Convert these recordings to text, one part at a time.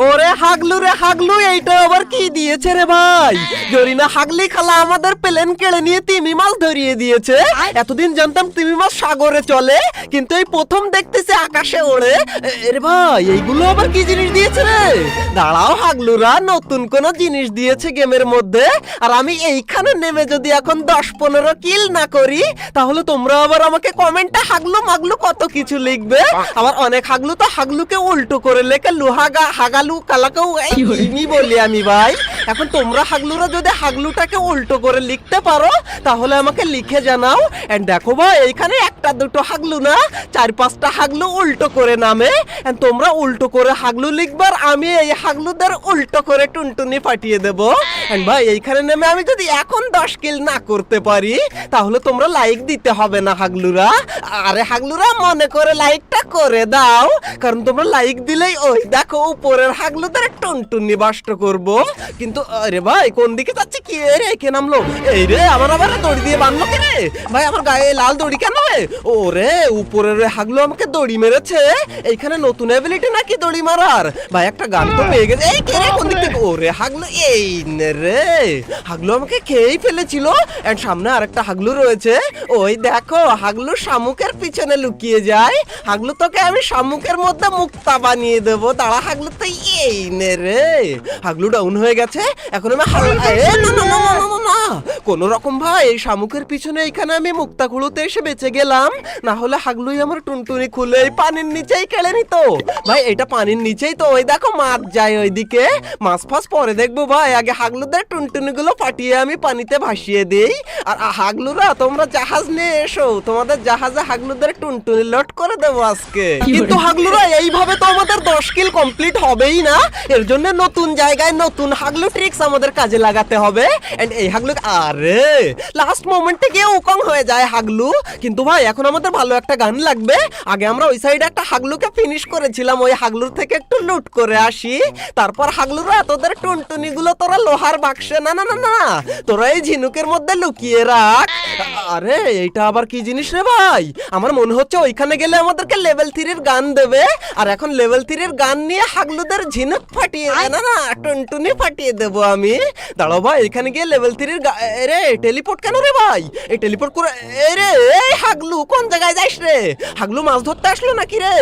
ওরে হাগলু রে হাগলু, এইটা আবার কি দিয়েছে রে ভাই? জরিনা হাগলি খালা আমাদের প্লেন কেড়ে নিয়ে তিমি মাছ ধরিয়ে দিয়েছে। এতদিন জানতাম তিমি মাছ সাগরে চলে, কিন্তু এই প্রথম দেখতেছি আকাশে ওড়ে। রে ভাই, এইগুলো আবার কি জিনিস দিয়েছে রে? দাঁড়াও হাগলুরা, নতুন কোন জিনিস দিয়েছে গেমের মধ্যে। আর আমি এইখানে নেমে যদি এখন 10-15 কিল না করি, তাহলে তোমরা আবার আমাকে কমেন্টে হাগলু মাগলু কত কিছু লিখবে। আবার অনেক হাগলু তো হাগলুকে উল্টো করে লেখে লুহাগা হাগালু কালাকেও এই বলি আমি ভাই। এখন তোমরা হাগলুরা যদি হাগলুটাকে উল্টো করে লিখতে পারো তাহলে আমাকে লিখে জানাও। এন্ড দেখো ভাই, এইখানে একটা দুটো হাগলু না, 4-5টা হাগলু উল্টো করে নামে। এন্ড তোমরা উল্টো করে হাগলু লিখবার, আমি এই হাগলুদের উল্টো করে টুনটুনি ফাটিয়ে দেব। এন্ড ভাই, এইখানে নেমে আমি যদি এখন 10 কিল না করতে পারি তাহলে তোমরা লাইক দিতে হবে না হাগলুরা। আরে হাগলুরা, মনে করে লাইকটা করে দাও, কারণ তোমরা লাইক দিলেই ওই দেখো উপরের হাগলুদের টুনটুনি বাষ্ট করব। কিন্তু আরে ভাই, কোন দিকে যাচ্ছে? কি রে, কে নামলো? এই রে, আমার আবার দড়ি দিয়ে বাঁধলো কে রে ভাই? আমার গায়ে লাল দড়ি কেন? ওরে, উপরের হাগলু আমাকে দড়ি মেরেছে। এইখানে নতুন এবিলিটি নাকি দড়ি মারার? ভাই একটা গান তো পেয়ে গেছে। এই কে রে, কোন দিক থেকে? ওরে হাগলু, এই নে রে, হাগলু আমাকে খেয়েই ফেলেছিল। এন্ড সামনে আরেকটা হাগলু রয়েছে, ওই দেখো হাগলু শামুকের পিছনে লুকিয়ে যায়। হাগলু, তোকে আমি শামুকের মধ্যে মুক্তা বানিয়ে দেবো, দাঁড়া হাগলু। তো এই নে রে, হাগলু ডাউন হয়ে গেছে। এখন আমি কোন রকম ভাই এই শামুকের পিছনে এইখানে আমি মুক্তা খুঁড়োতে এসে বেঁচে গেলাম। না হলে হাগলুই আমার টুনটুনি খুলে এই পানির নিচেই কেড়ে নিত। ভাই এটা পানির নিচেই তো, ওই দেখো মাছ যায় ওইদিকে। মাছ ফাছ পরে দেখবো ভাই, আগে হাগলুদের টুনটুনি গুলো ফাটিয়ে আমি পানিতে ভাসিয়ে দিই। আর হাগলুরা, তোমরা জাহাজ নিয়ে এসো, তোমাদের জাহাজে হাগলুদের টুনটুনি লোড করে দেবো আজকে। কিন্তু হাগলুরা, এইভাবে তো আমাদের 10 কিল কমপ্লিট হবেই না। এর জন্য নতুন জায়গায় নতুন হাগলু ট্রিক্স আমাদের কাজে লাগাতে হবে। এন্ড এই হাগলু, আরে লাস্ট মোমেন্টে গিয়ে উকং হয়ে যায় হাগলু। কিন্তু ভাই এখন আমাদের ভালো একটা গান লাগবে। আগে আমরা ওই সাইডে একটা হাগলুকে ফিনিশ করেছিলাম, ওই হাগলুর থেকে একটু লুট করে আসি। তারপর হাগলুরা, তোদের টুনটুনি গুলো তোরা লোহার বাক্সে না না না না তোরা এই ঝিনুকের মধ্যে লুকিয়ে রাখ। আরে এইটা আবার কি জিনিস রে ভাই? আমার মনে হচ্ছে ওইখানে গেলে আমাদেরকে লেভেল 3-এর গান দেবে। আর এখন লেভেল 3-এর গান নিয়ে হাগলুদের ঝিনুক ফাটিয়ে না না টুনটুনি ফাটিয়ে দেবো আমি। দাঁড়াও ভাই, এখানে গিয়ে লেভেল 3-এর রে টেলিপোর্ট কেন রে ভাই? এই টেলিপোর্ট করে রে, এই হাগলু কোন জায়গায় যাইস রে? হাগলু মাছ ধরতে আসলো নাকি রে?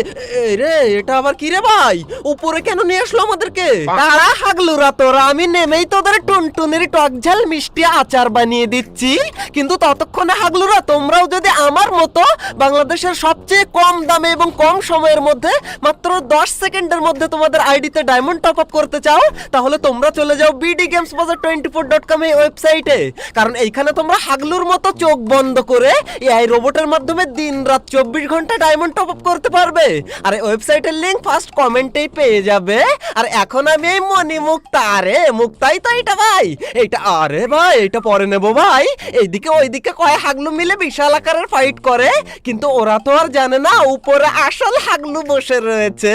রে, এটা আবার কি রে ভাই? উপরে কেন নিয়ে আসলো আমাদেরকে? তারা হাগলুরা, তোরা আমি নেমেই তোদের টুনটুনির টক ঝাল মিষ্টি আচার বানিয়ে দিচ্ছি। কিন্তু ততক্ষণে হাগলুরা, তোমরাও যদি আমার মতো বাংলাদেশের সবচেয়ে কম দামে এবং কম সময়ের মধ্যে মাত্র 10 সেকেন্ডের মধ্যে তোমাদের আইডিতে ডায়মন্ড টপ আপ করতে চাও, তাহলে তোমরা চলে যাও bdgamesbazaar24.com এই ওয়েবসাইটে। কারণ এইখানে তোমরা হাগলুর মতো চোখ বন্ধ করে এআই রোবটের মাধ্যমে দিন রাত 24 ঘন্টা ডায়মন্ড টপ আপ করতে পারবে। আর এই ওয়েবসাইটের লিংক ফার্স্ট কমেন্টেই পেয়ে যাবে। আর এখন আমি এই মনি মুক্তা, আরে মুক্তাই তো এটা ভাই, এইটা আরে ভাই এটা পরে নেব ভাই। এইদিকে ওইদিকে কয় হাগলু মিলে বিশাল আকারের ফাইট করে, কিন্তু ওরা তো আর জানে না উপরে আসল হাগলু বসে রয়েছে।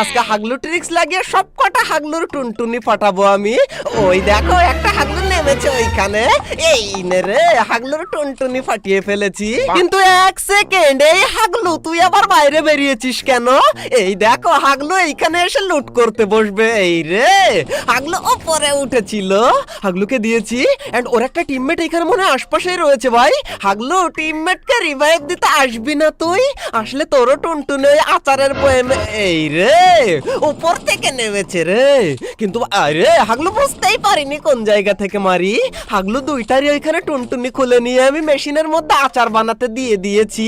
আজকে হাগলু ট্রিক্স লাগিয়ে সব কটা হাগলুর টুনটুনি ফাটাবো আমি। ওই দেখো একটা হাগলু নেমেছে ওইখানে, এই নে রে, হাগলুর টুনটুনি ফাটিয়ে ফেলেছি। কিন্তু 1 সেকেন্ড, এই হাগলু তুই আবার বাইরে বেরিয়েছিস কেন? এই দেখো হাগলু এইখানে এসে লুট করতে বসবে। এই রে, হাগলু উপরে উঠেছিল, হাগলুকে দিয়েছি। এন্ড ওর একটা টিমমেট এখানে মনে হয় আশপাশেই রয়েছে ভাই। হাগলু, টিমমেটকে রিভাইভ দিতে আসবি না তুই? আসলে তোরও টুনটুনি ওই আচারের বয়ামে। এই রে, উপর থেকে নেমেছে রে। কিন্তু আরে হাগলু বুঝতেই পারিনি কোন জায়গা থেকে মারি। হাগলু দুইটারই ওইখানে টুনটুনি খুলে নিয়ে আমি মেশিনের মধ্যে আচার বানাতে দিয়ে দিয়েছি।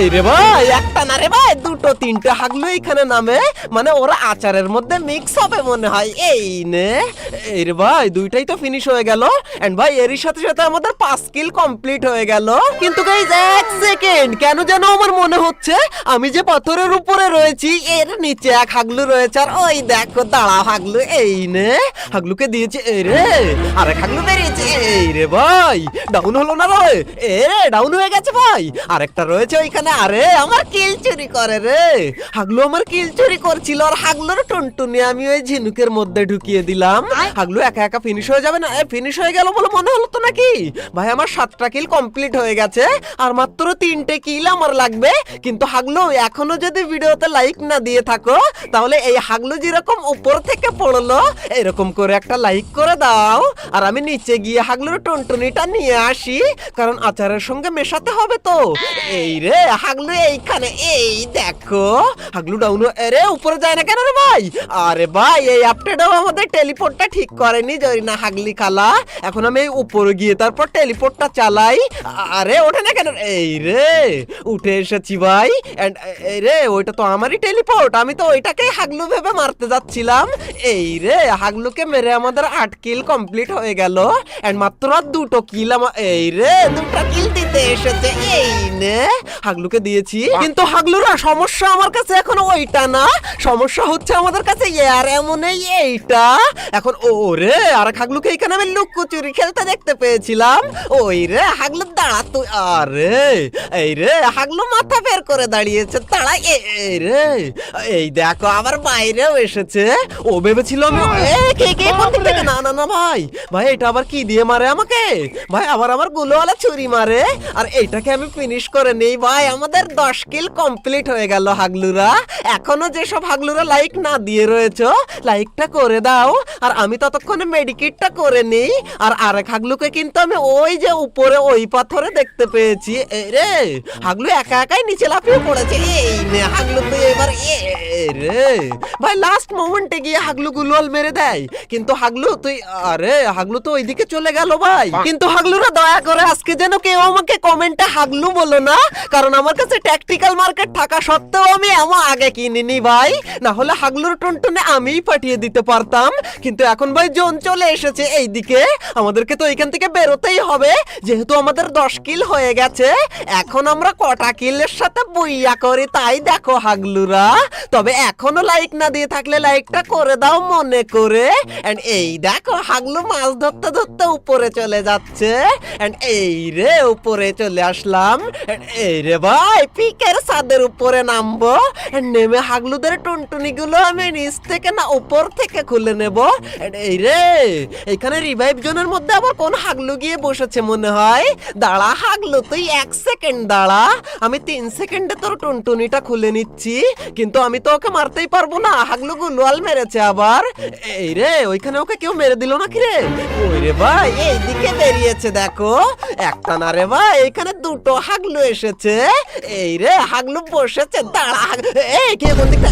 এই রে ভাই, একটা না রে ভাই, 2-3টে হাগলু এইখানে নামে, মানে ওরা আচারের মধ্যে মিক্স হবে মনে হয়। এই নে, এই রে ভাই, দুইটাই তো ফিনিশ হয়ে গেল। এন্ড ভাই এরই সাথে সাথে আমাদের 5 কিল কমপ্লিট হয়ে গেল। কিন্তু গাইস 1 সেকেন্ড, কেন যেন আমার মনে হচ্ছে আমি যে পাথরের উপরে রয়েছি এর নিচে এক হাগলু রয়েছে। আর ওই দেখো, দাঁড়া হাগলু, এই নে, হাগলুকে দিয়েছে। এই রে, আরেক হাগলু বেরিয়েছে। এই রে ভাই, ডাউন হলো না রে? এ রে, ডাউন হয়ে গেছে ভাই। আরেকটা রয়েছে ওইখানে। আরে আমার কিল চুরি করে রে, হাগলু আমার কিল চুরি করছিল। আর হাগলুর টুনটুনি আমি ওই ঝিনুকের মধ্যে ঢুকিয়ে দিলাম। হাগলু একা একা ফিনিশ হয়ে যাবে না? ফিনিশ হয়ে গেল বলে মনে হলো তো নাকি ভাই আমার 7টা কিল কমপ্লিট হয়ে গেছে, আর মাত্র 3টে কিল আমার লাগবে। কিন্তু হাগলু এখনো যদি ভিডিওতে লাইক না দিয়ে থাকো, তাহলে এই হাগলু যেরকম উপর থেকে পড়লো এরকম করে একটা লাইক করে দাও। আর আমি নিচে গিয়ে হাগলুর টুনটুনিটা নিয়ে আসি, কারণ আচারের সঙ্গে মেশাতে হবে তো। এই রে হাগলু এইখানে, এই দেখো হাগলু ডাউন। আরে উপরে যায় না কেন রে ভাই? আরে ভাই এই আপডেটও আমাদের টেলিপোর্টটা ঠিক করেনি জরিনা হাগলি খালা। এখন আমি এই উপরে গিয়ে তারপর টেলিপোর্টটা চালাই। আরে ওঠে না কেন? এই রে উঠে এসেছি ভাই। এন্ড এই রে ওইটা তো আমারই টেলিপোর্ট, আমি তো ওইটাকেই হাগলু ভেবে মারতে যাচ্ছিলাম। এই রে হাগলুকে মেরে আমাদের 8 কিল কমপ্লিট হয়ে গেল। এন্ড মাত্র 2টো কিল এই রে 2টা কিল দিতে এসেছে। এই নে হাগলুকে দিয়েছি। কিন্তু হাগলুরা সমস্যা আমার কাছে এখন ওইটা না, সমস্যা হচ্ছে আমাদের কাছে ইয়ার এমন এইটা। এখন ওরে আর হাগলুকে এখানে আমি লুকোচুরি খেলতে দেখতে পেয়েছিলাম। ওই রে হাগলু দাঁড়া তুই। আরে এই রে হাগলু মাথা বের করে দাঁড়িয়েছে, দাঁড়া। এই রে এই দেখো আবার বাইরেও এসেছে। ও ভেবেছিল আমি না না না ভাই, ভাই এটা আবার কি দিয়ে মারে আমাকে? ভাই আবার আমার গুলোওয়ালা ছুরি মারে। আর এইটাকে আমি ফিনিশ করে নেই ভাই। আমাদের 10 কিল কমপ্লিট হয়ে গেল হাগলুরা। এখনো যেসব হাগলুরা লাইক না দিয়ে রয়েছে লাইকটা করে দাও। আর আমি ততক্ষণে মেডিকেটটা করে নেই। আর আরেক হাগলুকে কিন্তু আমি ওই যে উপরে ওই পাথরে দেখতে পেয়েছি। এই রে হাগলু একা একাই নিচে লাফিয়ে পড়েছে। এই নে হাগলু তুই এবার। রে ভাই লাস্ট মোমেন্টে গিয়ে হাগলু গুলোয়াল মেরে দেয়। কিন্তু হাগলু তুই, আরে হাগলু তো ওইদিকে চলে গেল ভাই। কিন্তু হাগলুরা দয়া করে আজকে যেন কেউ আমাকে কমেন্টে হাগলু বলো না, কারণ আমার কাছে ট্যাকটিক্যাল মার্কেট থাকা সত্ত্বেও আমি এমন আগে কিনিনি ভাই। না হলে হাগলুর টুনটুনে আমিই পাঠিয়ে দিতে পারতাম। কিন্তু এখন ভাই জোন চলে এসেছে এইদিকে, আমাদেরকে তো এখান থেকে বেরোতেই হবে। যেহেতু আমাদের 10 কিল হয়ে গেছে, এখন আমরা কটা কিলের সাথে বইয়া করি তাই দেখো হাগলুরা। তবে এখনো লাইক না দিয়ে থাকলে লাইকটা করে দাও মনে করে। এন্ড এই দেখো হাগলু মাছ ধরতে ধরতে উপরে চলে যাচ্ছে। এন্ড এই রে উপরে চলে আসলাম। এই রে ভাই পিকের ছাদের উপরে নামবো। নেমে হাগলুদের টুনটুনি গুলো আমি নিচ থেকে না উপর থেকে খুলে নেব। এই রে এখানে রিভাইভ জোনের মধ্যে আবার কোন হাগলু গিয়ে বসেছে মনে হয়। দাঁড়া হাগলু তুই 1 সেকেন্ড দাঁড়া, আমি 3 সেকেন্ডে তোর টুনটুনিটা খুলে নিচ্ছি। কিন্তু আমি তো ওকে মারতেই পারবো না, হাগলু গুলোয়াল মেরেছে আবার। এই রে ওইখানে ওকে কেউ মেরে দিল নাকি রে? ওই রে ভাই এইদিকে বেরিয়েছে দেখো। একটা না রে ভাই এখানে 2টো হাগলু এসেছে। এই রে হাগলু বসেছে, দাঁড়া। এই কে কোন দিকটা?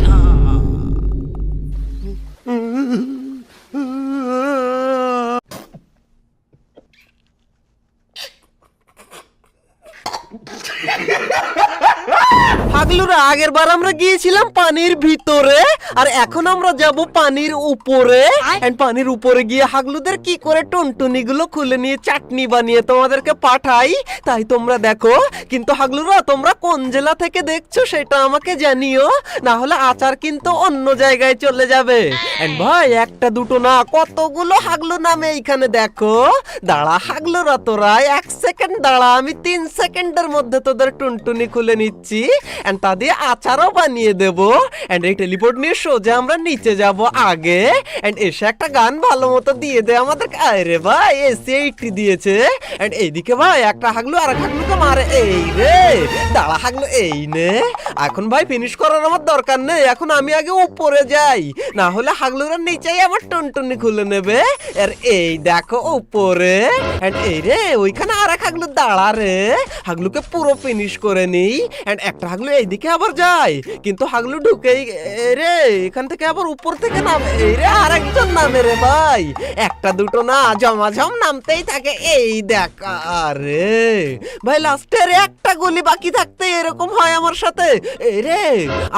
হাগলুরা আগের বার আমরা গিয়েছিলাম পানির ভিতরে, আর এখন আমরা যাব পানির উপরে। এন্ড পানির উপরে গিয়ে হাগলুদের কি করে টুনটুনি গুলো খুলে নিয়ে চাটনি বানিয়ে তোমাদেরকে পাঠাই তাই তোমরা দেখো। কিন্তু হাগলুরা তোমরা কোন জেলা থেকে দেখছো সেটা আমাকে জানিও, না হলে আচার কিন্তু অন্য জায়গায় চলে যাবে। এন্ড ভাই একটা দুটো না কতগুলো হাগলু নামে এইখানে দেখো। দাঁড়া হাগলুরা তোরা 1 সেকেন্ড দাঁড়া, আমি 3 সেকেন্ডের মধ্যে তোদের টুনটুনি খুলে নিচ্ছি। এন্ড তা দিয়ে আচারও বানিয়ে দেব। এন্ড এই টেলিপোর্ট নিয়ে সোজা আমরা নিচে যাব আগে। এন্ড এসে একটা গান ভালো মতো দিয়ে দে আমাদের। আরে ভাই এসি 80 দিয়েছে। এন্ড এইদিকে ভাই একটা হাগলু আর হাগলুকে মারে। এই রে দাঁড়া হাগলু, এই নে। এখন ভাই ফিনিশ করার আমার দরকার নেই, এখন আমি আগে উপরে যাই, না হলে হাগলুরা নিচেই আমার টুনটুনি খুলে নেবে। আর এই দেখো উপরে। এন্ড এই রে ওইখানে আর এক হাগলু, দাঁড়া রে হাগলুকে পুরো ফিনিশ করে নিই। এন্ড একটা হাগলু এইদিকে আবার যায়, কিন্তু হাগলু ঢুকেই রে এখান থেকে আবার উপর থেকে নামে। এই রে আরেকজন নামে রে ভাই, একটা দুটো না জমাঝম নামতেই থাকে। এই দেখ, আরে ভাই লাস্টের একটা গলি বাকি থাকতে এরকম হয় আমার সাথে। এই রে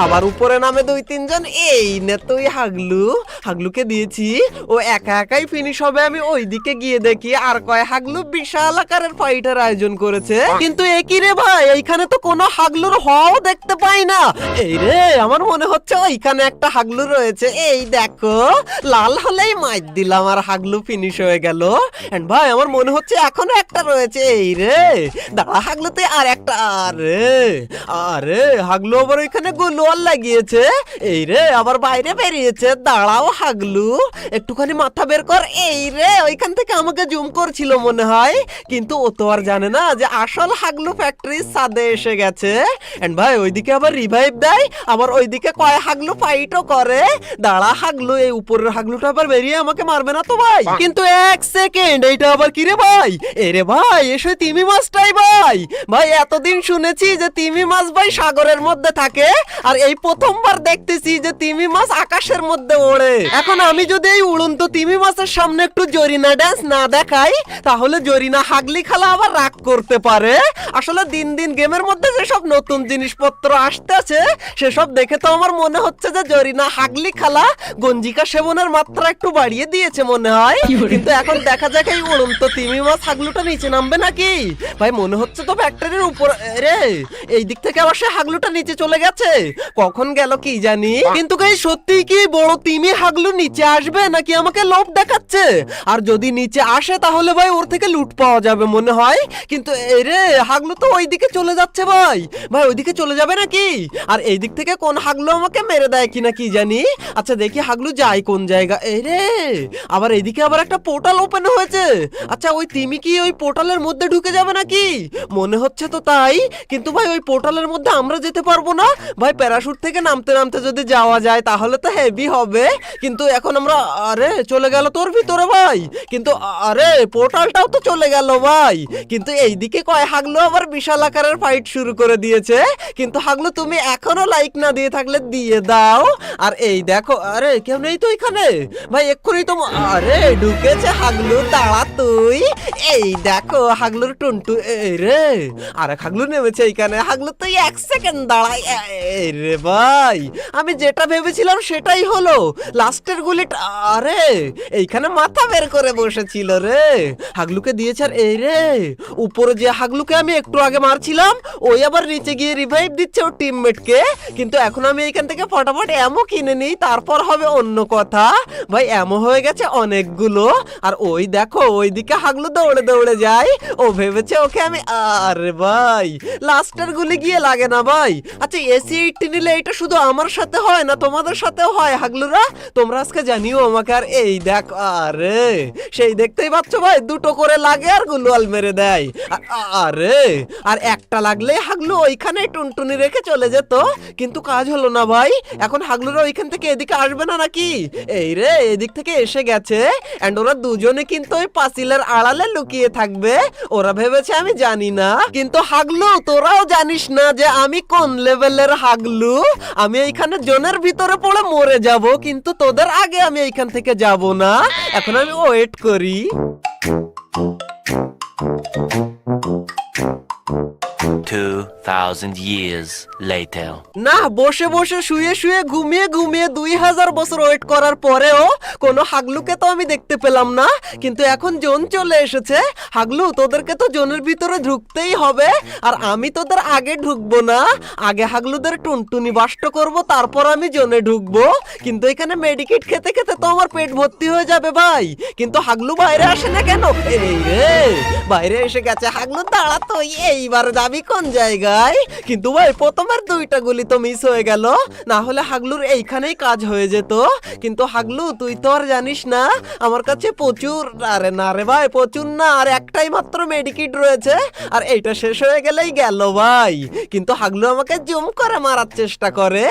আবার উপরে নামে 2-3 জন। এই নে তুই হাগলু, হাগলুকে দিয়েছি, ও একা একাই ফিনিশ হবে। আমি ওইদিকে গিয়ে দেখি আর কয় হাগলু বিশাল আকারের ফাইটের আয়োজন করেছে। কিন্তু একই রে ভাই এইখানে তো কোনো হাগলুর হওয়াও দেখতে পাই না। এই রে, আমার মনে হচ্ছে ওইখানে একটা হাগলু রয়েছে। এই দেখো, লাল হলেই মাইর দিলাম আর হাগলু ফিনিশ হয়ে গেল। এন্ড ভাই আমার মনে হচ্ছে এখনো একটা রয়েছে। এই রে, দাঁড়া হাগলুতে আর একটা। আরে আরে, হাগলু আবার ওইখানে গুলোয়াল লাগিয়েছে। এই রে, আবার বাইরে বেরিয়েছে। দাঁড়াও হাগলু, একটুখানি মাথা বের কর। এই রে, ওইখান থেকে আমাকে জুম করছিল মনে হয়, কিন্তু ও তো আর জানে না যে আসল হাগলু ফ্যাক্টরির ছাদে এসে গেছে। এন্ড ভাই ওইদিকে আবার রিভাইভ দেয়, আবার ওইদিকে কয় হাগলু ফাইটও করে। দাঁড়া হাগলু, এই উপরের হাগলুটা আবার বেরিয়ে আমাকে মারবে না তো ভাই? কিন্তু এক সেকেন্ড, এইটা আবার কি রে ভাই? এরে ভাই, এসে তিমি মাছটাই ভাই। ভাই এতদিন শুনেছি যে তিমি মাছ ভাই সাগরের মধ্যে থাকে, আর এই প্রথমবার দেখতেছি যে তিমি মাছ আকাশের মধ্যে ওড়ে। এখন আমি যদি এই উড়ন্ত তিমি মাছের সামনে একটু জরিনা ডান্স না দেখাই, তাহলে জরিনা হাগলি খালা আবার রাগ করতে পারে। আসলে দিন দিন গেমের মধ্যে যেসব নতুন জিনিসপত্র আসতেছে, সেসব দেখে তো আমার মনে হচ্ছে যে জরিনা হাগলি খালা গঞ্জিকা সেবনের মাত্রা একটু বাড়িয়ে দিয়েছে মনে হয়। কিন্তু এখন দেখা যাক এই উড়ন্ত তিমি মাছ হাগলুটা নিচে নামবে নাকি। ভাই মনে হচ্ছে তো ফ্যাক্টরির উপর। রে, এই দিক থেকে আবার সে হাগলুটা নিচে চলে গেছে, কখন গেল কি জানি। কিন্তু গাই সত্যি কি বড় তিমি হাগলু নিচে আসবে নাকি আমাকে লোভ দেখাচ্ছে? আর যদি নিচে আসে তাহলে ভাই ওর থেকে লুট পাওয়া যাবে মনে হয়। কিন্তু এই রে, হাগলু তো ওইদিকে চলে যাচ্ছে ভাই। ভাই ওইদিকে চলে যাবে নাকি? আর এই দিক থেকে কোন হাগলু আমাকে মেরে দেয় কিনা কি জানি। আচ্ছা দেখি হাগলু যায় কোন জায়গা। এই রে, আবার এইদিকে আবার একটা পোর্টাল ওপেন হয়েছে। আচ্ছা ওই তিমি কি ওই পোর্টালের মধ্যে ঢুকে যাবে নাকি? মনে হচ্ছে তো তাই। কিন্তু ভাই ওই পোর্টালের মধ্যে আমরা যেতে পারবো না ভাই। প্যারাশুট থেকে নামতে নামতে যদি যাওয়া যায় তাহলে তো হেভি হবে। কিন্তু এখন আমরা, আরে চলে গেল তোর ভিতরে ভাই। কিন্তু আরে পোর্টালটাও তো চলে গেল ভাই। কিন্তু এইদিকে কয় হাগলু আবার বিশাল আকারের ফাইট শুরু করে দিয়েছে। কিন্তু হাগলু তুমি এখনো লাইক না দিয়ে থাকলে দিয়ে দাও। আর এই দেখো, আরে কেউ নেই তো এখানে ভাই। এক্ষুনি তো আরে ঢুকেছে হাগলু। দাঁড়া তুই। এই দেখো হাগলুর টুনটু। এই রে, আরে হাগলু নেমেছে এইখানে। হাগলু তুই এক সেকেন্ড দাঁড়াই। এই রে ভাই, আমি যেটা ভেবেছিলাম সেটাই হলো। লাস্টের গুলিটা, আরে এইখানে মাথা বের করে বসেছিল রে। হাগলুকে দিয়েছে। আর এই রে, উপরে যে হাগলুকে আমি একটু আগে মারছিলাম, ওই আবার নিচে গিয়ে রিভাইভ দিচ্ছে ওর টিমমেটকে। কিন্তু এখন আমি এইখান থেকে ফটাফট অ্যামো কিনে নিই, তারপর হবে অন্য কথা। ভাই অ্যামো হয়ে গেছে অনেকগুলো। আর ওই দেখো ওইদিকে হাগলু দৌড়ে দৌড়ে যায়। ও ভেবেছে ওকে আমি, আরে ভাই লাস্টের গুলি গিয়ে লাগে না ভাই। আচ্ছা AC-80 নিলে এটা শুধু আমার সাথে হয় না, তোমাদের সাথেও হয় হাগলুরা? তোমরা আজকে জানিও আমাকে। আর এই দেখ, আরে সেই দেখতেই পাচ্ছ ভাই, দুটো করে লাগে আর গুলওয়াল মেরে দেয়। আরে আর একটা লাগলে হাগলু ওইখানে টুনটুনি রেখে চলে যেত, কিন্তু কাজ হলো না ভাই। এখন হাগলুরা ওইখান থেকে এদিকে আসবে না নাকি? এই রে, এদিক থেকে এসে গেছে। এন্ড ওরা দুজনে কিন্তু ওই পাঁচিলের আড়ালে লুকিয়ে থাকবে। ওরা ভেবেছে আমি জানি না। কিন্তু হাগলু তোরাও জানিস না যে আমি কোন লেভেলের হাগলু। আমি এইখানে জোনের ভিতরে পড়ে মরে যাব, কিন্তু তোদের আগে আমি এইখান থেকে যাব না। এখন আমি ওয়েট করি। 2000 years later. না, বসে বসে শুয়ে শুয়ে ঘুমিয়ে ঘুমিয়ে 2000 বছর ওয়েট করার পরেও কোনো হাগলুকে তো আমি দেখতে পেলাম না। কিন্তু এখন জোন চলে এসেছে। হাগলু তোদেরকে তো জোনের ভিতরে ঢুকতেই হবে, আর আমি তোদের আগে ঢুকবো না। আগে হাগলুদের টুনটুনি বাষ্ট করব, তারপর আমি জোনে ঢুকবো। কিন্তু এখানে মেডিকেট খেতে খেতে তো আমার পেট ভর্তি হয়ে যাবে ভাই। কিন্তু হাগলু বাইরে আসে না কেন? এই রে, বাইরে এসে গেছে হাগলু। দাঁড়া তো, এইবার যাবি কোন জায়গায়? কিন্তু ভাই প্রথমের দুইটা গুলি তো মিস হয়ে গেল, না হলে হাগলুর এইখানেই কাজ হয়ে যেত। কিন্তু হাগলু তুই তো আর জানিস না আমার কাছে প্রচুর, আরে না রে ভাই প্রচুর না, আর একটাই মাত্র মেডিকিট রয়েছে। আর এইটা শেষ হয়ে গেলেই গেল ভাই। কিন্তু হাগলু আমাকে জুম করে মারার চেষ্টা করে।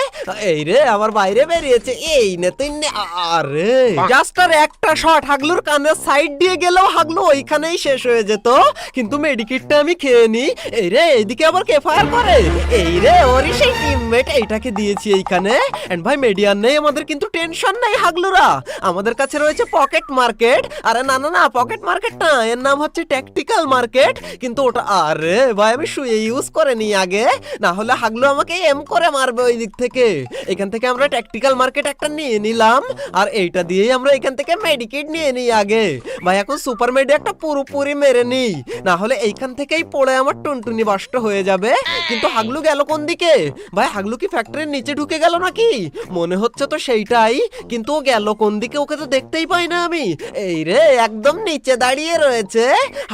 এই রে, আবার বাইরে বেরিয়েছে। এই নে তুই নে। আরে জাস্ট আর একটা শট হাগলুর কানের সাইড দিয়ে গেলেও হাগলু ওইখানেই শেষ হয়ে যেত। কিন্তু মেডিকিটটা আমি খেয়ে নি। এই রে, এদিকে আবার কে ফায়ার করে? এই রে, ওরই সেই টিমমেট। এইটাকে দিয়েছি এইখানে। এন্ড ভাই মেডিয়ান নেই আমাদের, কিন্তু টেনশন নেই হাগলুরা, আমাদের কাছে রয়েছে পকেট মার্কেট। আরে না না না, পকেট মার্কেট না, এর নাম হচ্ছে ট্যাকটিক্যাল মার্কেট। কিন্তু ওটা, আরে ভাই আমি শুয়ে ইউজ করে নি আগে, না হলে হাগলু আমাকে এম করে মারবে ওই দিক থেকে। এখান থেকে আমরা ট্যাকটিক্যাল মার্কেট একটা নিয়ে নিলাম, আর এইটা দিয়েই আমরা এখান থেকে মেডিকেট নিয়ে নিই আগে। ভাই এখন সুপার মেডি একটা পুরোপুরি মেরে নিই, না হলে এইখান থেকেই পড়ে আমার টুনটুনি ওয়াশড হয়ে যাবে। কিন্তু হাগলু গেল কোন দিকে? ভাই হাগলু কি ফ্যাক্টরির নিচে ঢুকে গেল নাকি? মনে হচ্ছে তো সেইটাই, কিন্তু ও গেল কোন দিকে? ওকে তো দেখতেই পাই না আমি। এই রে, একদম নিচে দাঁড়িয়ে রয়েছে।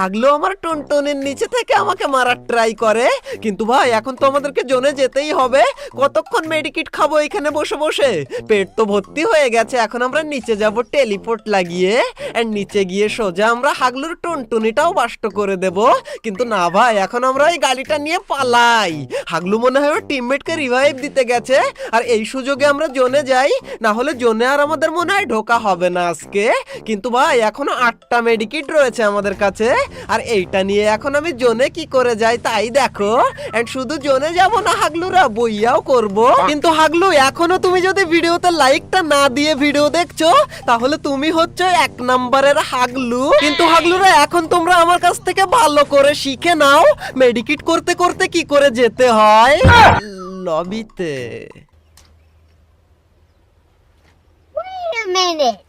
হাগলু আমার টুনটুনির নিচে থেকে আমাকে মারার ট্রাই করে। কিন্তু ভাই এখন তো আমাদেরকে জোনে যেতেই হবে। কতক্ষণ মেডিকিট খাবো এখানে বসে বসে? পেট তো ভর্তি হয়ে গেছে। এখন আমরা নিচে যাব টেলিপোর্ট লাগিয়ে, আর নিচে গিয়ে সোজা আমরা হাগলুর টুনটুনিটাও বাষ্ট করে দেব। কিন্তু না ভাই, এখন আমরা এই গাড়িটা নিয়ে পালাই। হাগলু মনে হয় ওর টিমমেটকে রিভাইভ দিতে গেছে, আর এই সুযোগে আমরা জোনে যাই, না হলে জোনে আর আমাদের মনে হয় ঢোকা হবে না আজকে। কিন্তু ভাই এখনো 8টা মেডিকিট রয়েছে আমাদের কাছে, আর এইটা নিয়ে এখন আমি জোনে কি করে যাই তাই দেখো। এন্ড শুধু জোনে যাব না হাগলুরা, বইয়াও করব। কিন্তু হাগলু, এখনো তুমি যদি ভিডিওতে লাইকটা না দিয়ে ভিডিও দেখছো, তাহলে তুমি হচ্ছে 1 নম্বরের হাগলু। কিন্তু হাগলুরা, এখন তোমরা আমার কাছ থেকে ভালো করে শিখে নাও মেডিকিট করতে করতে কি করে যেতে হয় লবিতে। Wait a minute.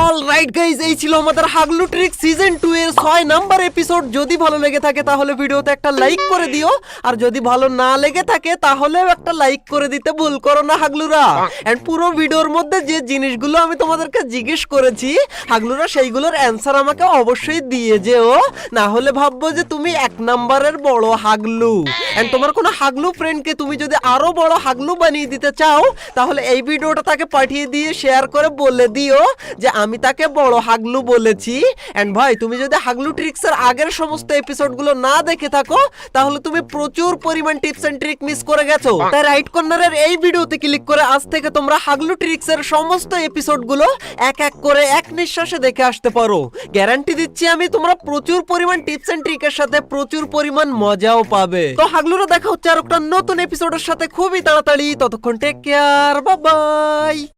Alright guys, এই ছিল আমাদের হাগলু ট্রিক সিজন 2 এর 6 নাম্বার এপিসোড। যদি ভালো লেগে থাকে তাহলে ভিডিওতে একটা লাইক করে দিও, আর যদি ভালো না লেগে থাকে তাহলেও একটা লাইক করে দিতে ভুল করো না হাগলুরা। এন্ড পুরো ভিডিওর মধ্যে যে জিনিসগুলো আমি তোমাদেরকে জিজ্ঞেস করেছি হাগলুরা, সেইগুলোর অ্যানসার আমাকে অবশ্যই দিয়ে যেও, না হলে ভাববো যে তুমি 1 নাম্বারের বড় হাগলু। এন্ড তোমার কোনো হাগলু ফ্রেন্ডকে তুমি যদি আরো বড় হাগলু বানিয়ে দিতে চাও, তাহলে এই ভিডিওটা তাকে পাঠিয়ে দিয়ে শেয়ার করে বলে দিও যে আমি তাকে বড় হাগলু বলেছি। এন্ড ভাই, তুমি যদি হাগলু ট্রিক্সের আগের সমস্ত এপিসোডগুলো না দেখে থাকো, তাহলে তুমি প্রচুর পরিমাণ টিপস এন্ড ট্রিক মিস করে গেছো। তাই রাইট কর্নারের এই ভিডিওতে ক্লিক করে আজ থেকে তোমরা হাগলু ট্রিক্সের সমস্ত এপিসোডগুলো এক এক করে এক নিঃশ্বাসে দেখে আসতে পারো। গ্যারান্টি দিচ্ছি আমি, তোমরা প্রচুর পরিমাণ টিপস এন্ড ট্রিকের সাথে প্রচুর পরিমাণ মজাও পাবে। তো হাগলুরা, দেখা হচ্ছে আর একটা নতুন এপিসোডের সাথে খুবই তাড়াতাড়ি। ততক্ষণ টেক কেয়ার, বাই বাই।